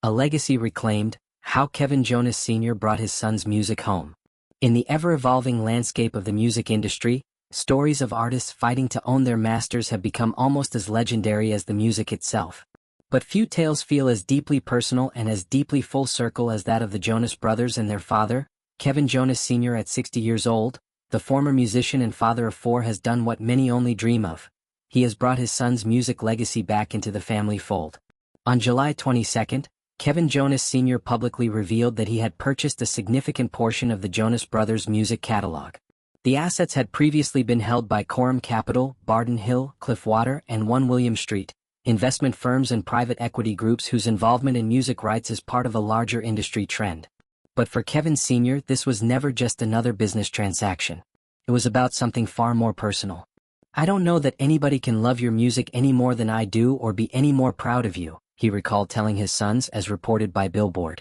A legacy reclaimed, how Kevin Jonas Sr. brought his son's music home. In the ever-evolving landscape of the music industry, stories of artists fighting to own their masters have become almost as legendary as the music itself. But few tales feel as deeply personal and as deeply full circle as that of the Jonas Brothers and their father, Kevin Jonas Sr. At 60 years old, the former musician and father of four has done what many only dream of. He has brought his son's music legacy back into the family fold. On July 22, Kevin Jonas Sr. publicly revealed that he had purchased a significant portion of the Jonas Brothers' music catalog. The assets had previously been held by Coram Capital, Barden Hill, Cliffwater, and One William Street, investment firms and private equity groups whose involvement in music rights is part of a larger industry trend. But for Kevin Sr., this was never just another business transaction. It was about something far more personal. "I don't know that anybody can love your music any more than I do or be any more proud of you," he recalled telling his sons, as reported by Billboard.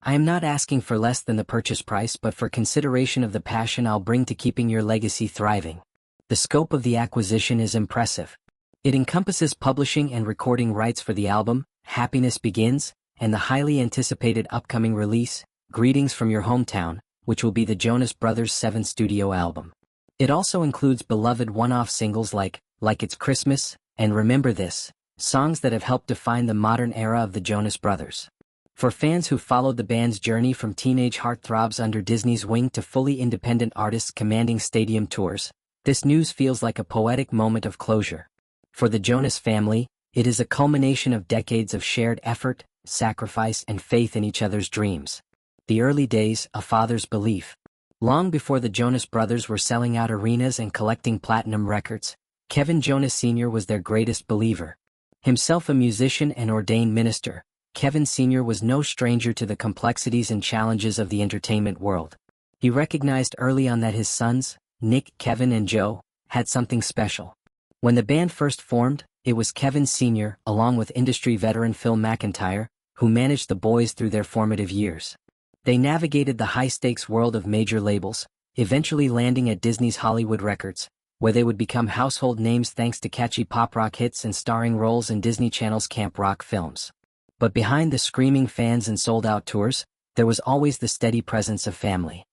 "I am not asking for less than the purchase price but for consideration of the passion I'll bring to keeping your legacy thriving." The scope of the acquisition is impressive. It encompasses publishing and recording rights for the album, Happiness Begins, and the highly anticipated upcoming release, Greetings from Your Hometown, which will be the Jonas Brothers' 7th studio album. It also includes beloved one-off singles like It's Christmas and Remember This, songs that have helped define the modern era of the Jonas Brothers. For fans who followed the band's journey from teenage heartthrobs under Disney's wing to fully independent artists commanding stadium tours, this news feels like a poetic moment of closure. For the Jonas family, it is a culmination of decades of shared effort, sacrifice, and faith in each other's dreams. The early days, a father's belief. Long before the Jonas Brothers were selling out arenas and collecting platinum records, Kevin Jonas Sr. was their greatest believer. Himself a musician and ordained minister, Kevin Sr. was no stranger to the complexities and challenges of the entertainment world. He recognized early on that his sons, Nick, Kevin, and Joe, had something special. When the band first formed, it was Kevin Sr., along with industry veteran Phil McIntyre, who managed the boys through their formative years. They navigated the high-stakes world of major labels, eventually landing at Disney's Hollywood Records, where they would become household names thanks to catchy pop-rock hits and starring roles in Disney Channel's Camp Rock films. But behind the screaming fans and sold-out tours, there was always the steady presence of family.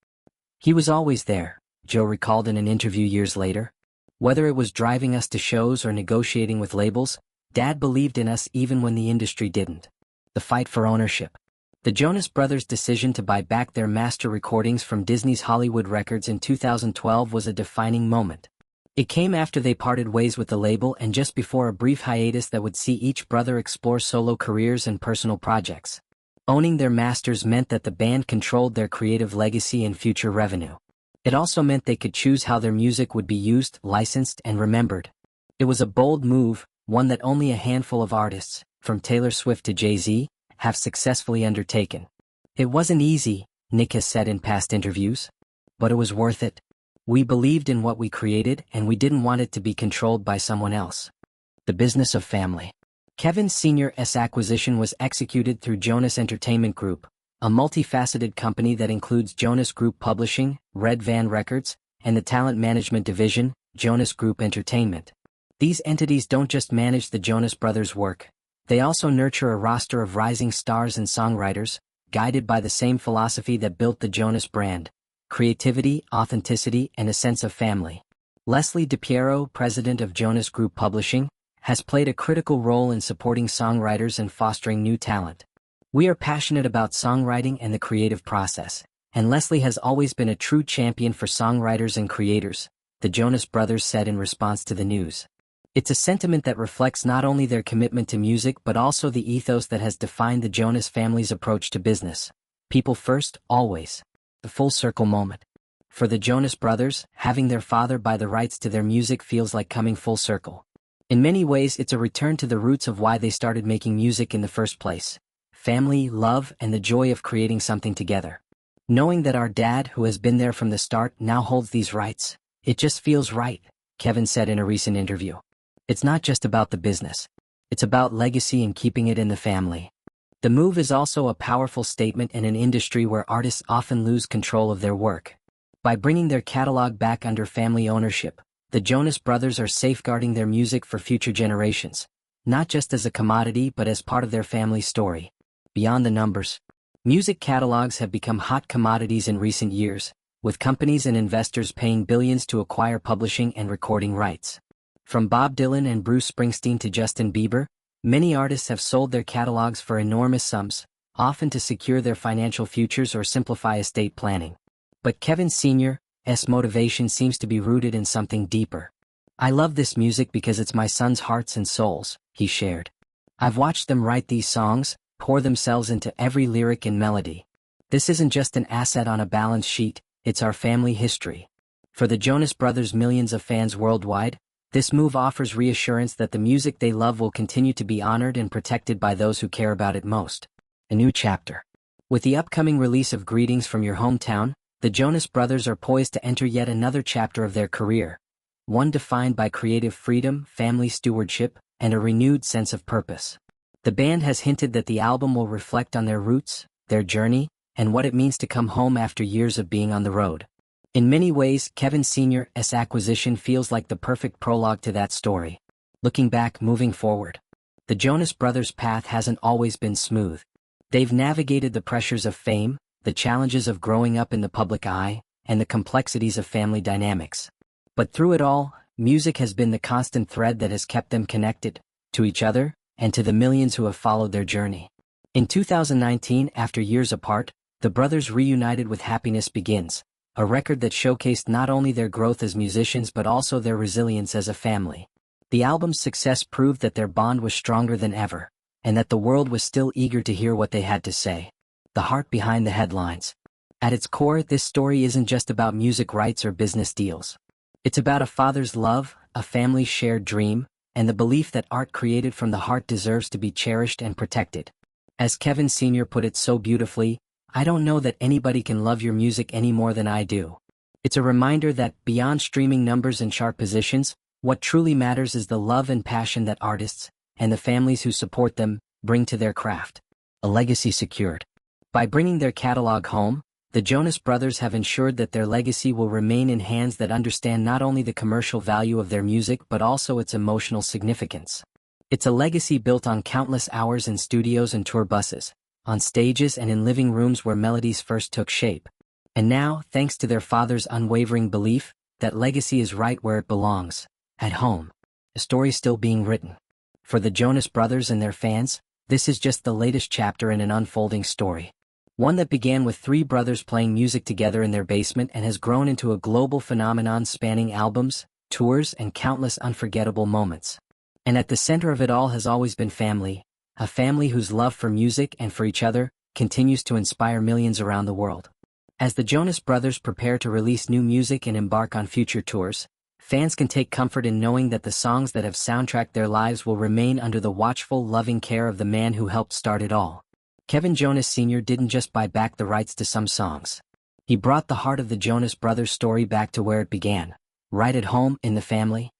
"He was always there," Joe recalled in an interview years later. "Whether it was driving us to shows or negotiating with labels, Dad believed in us even when the industry didn't." The fight for ownership. The Jonas Brothers' decision to buy back their master recordings from Disney's Hollywood Records in 2012 was a defining moment. It came after they parted ways with the label and just before a brief hiatus that would see each brother explore solo careers and personal projects. Owning their masters meant that the band controlled their creative legacy and future revenue. It also meant they could choose how their music would be used, licensed, and remembered. It was a bold move, one that only a handful of artists, from Taylor Swift to Jay-Z, have successfully undertaken. "It wasn't easy," Nick has said in past interviews. "But it was worth it. We believed in what we created and we didn't want it to be controlled by someone else." The business of family. Kevin Sr.'s acquisition was executed through Jonas Entertainment Group, a multifaceted company that includes Jonas Group Publishing, Red Van Records, and the talent management division, Jonas Group Entertainment. These entities don't just manage the Jonas Brothers' work, they also nurture a roster of rising stars and songwriters, guided by the same philosophy that built the Jonas brand: creativity, authenticity, and a sense of family. Leslie DiPiero, president of Jonas Group Publishing, has played a critical role in supporting songwriters and fostering new talent. "We are passionate about songwriting and the creative process, and Leslie has always been a true champion for songwriters and creators," the Jonas Brothers said in response to the news. It's a sentiment that reflects not only their commitment to music but also the ethos that has defined the Jonas family's approach to business. People first, always. The full circle moment. For the Jonas Brothers, having their father buy the rights to their music feels like coming full circle. In many ways, it's a return to the roots of why they started making music in the first place: family, love, and the joy of creating something together. "Knowing that our dad, who has been there from the start, now holds these rights, it just feels right," Kevin said in a recent interview. "It's not just about the business. It's about legacy and keeping it in the family." The move is also a powerful statement in an industry where artists often lose control of their work. By bringing their catalog back under family ownership, the Jonas Brothers are safeguarding their music for future generations, not just as a commodity but as part of their family story. Beyond the numbers, music catalogs have become hot commodities in recent years, with companies and investors paying billions to acquire publishing and recording rights. From Bob Dylan and Bruce Springsteen to Justin Bieber, many artists have sold their catalogs for enormous sums, often to secure their financial futures or simplify estate planning. But Kevin Sr.'s motivation seems to be rooted in something deeper. "I love this music because it's my son's hearts and souls," he shared. "I've watched them write these songs, pour themselves into every lyric and melody. This isn't just an asset on a balance sheet, it's our family history." For the Jonas Brothers' millions of fans worldwide, this move offers reassurance that the music they love will continue to be honored and protected by those who care about it most. A new chapter. With the upcoming release of Greetings from Your Hometown, the Jonas Brothers are poised to enter yet another chapter of their career, one defined by creative freedom, family stewardship, and a renewed sense of purpose. The band has hinted that the album will reflect on their roots, their journey, and what it means to come home after years of being on the road. In many ways, Kevin Sr.'s acquisition feels like the perfect prologue to that story. Looking back, moving forward, the Jonas Brothers' path hasn't always been smooth. They've navigated the pressures of fame, the challenges of growing up in the public eye, and the complexities of family dynamics. But through it all, music has been the constant thread that has kept them connected, to each other, and to the millions who have followed their journey. In 2019, after years apart, the brothers reunited with Happiness Begins, a record that showcased not only their growth as musicians but also their resilience as a family. The album's success proved that their bond was stronger than ever, and that the world was still eager to hear what they had to say. The heart behind the headlines. At its core, this story isn't just about music rights or business deals. It's about a father's love, a family's shared dream, and the belief that art created from the heart deserves to be cherished and protected. As Kevin Sr. put it so beautifully, "I don't know that anybody can love your music any more than I do." It's a reminder that, beyond streaming numbers and chart positions, what truly matters is the love and passion that artists, and the families who support them, bring to their craft. A legacy secured. By bringing their catalog home, the Jonas Brothers have ensured that their legacy will remain in hands that understand not only the commercial value of their music but also its emotional significance. It's a legacy built on countless hours in studios and tour buses, on stages and in living rooms where melodies first took shape. And now, thanks to their father's unwavering belief, that legacy is right where it belongs, at home. A story still being written. For the Jonas Brothers and their fans, this is just the latest chapter in an unfolding story. One that began with three brothers playing music together in their basement and has grown into a global phenomenon spanning albums, tours, and countless unforgettable moments. And at the center of it all has always been family, a family whose love for music and for each other continues to inspire millions around the world. As the Jonas Brothers prepare to release new music and embark on future tours, fans can take comfort in knowing that the songs that have soundtracked their lives will remain under the watchful, loving care of the man who helped start it all. Kevin Jonas Sr. didn't just buy back the rights to some songs. He brought the heart of the Jonas Brothers story back to where it began, right at home, in the family.